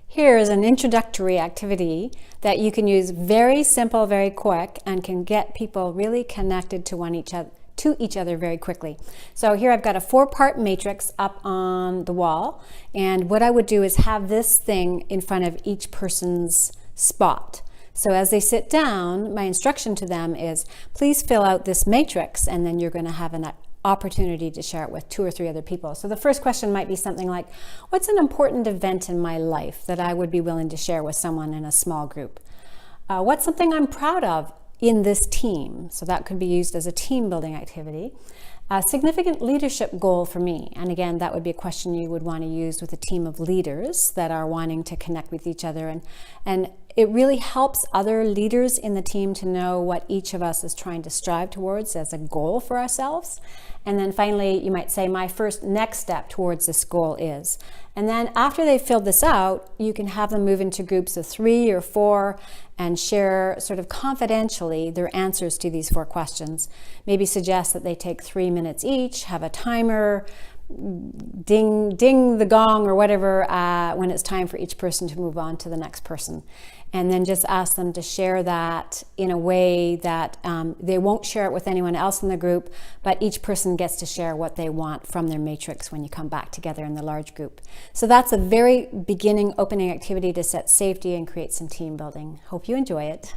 Here is an introductory activity that you can use very simple, very quick, and can get people really connected to each other very quickly. So here I've got a 4-part matrix up on the wall, and what I would do is have this thing in front of each person's spot. So as they sit down, my instruction to them is, please fill out this matrix, and then you're going to have an opportunity to share it with 2 or 3 other people. So the first question might be something like, what's an important event in my life that I would be willing to share with someone in a small group? What's something I'm proud of in this team? So that could be used as a team building activity. A significant leadership goal for me. And again, that would be a question you would want to use with a team of leaders that are wanting to connect with each other. And it really helps other leaders in the team to know what each of us is trying to strive towards as a goal for ourselves. And then finally, you might say, my first next step towards this goal is. And then after they've filled this out, you can have them move into groups of 3 or 4 and share sort of confidentially their answers to these 4 questions. Maybe suggest that they take 3 minutes each, have a timer, ding the gong or whatever when it's time for each person to move on to the next person. And then just ask them to share that in a way that they won't share it with anyone else in the group, but each person gets to share what they want from their matrix when you come back together in the large group. So that's a very beginning opening activity to set safety and create some team building. Hope you enjoy it.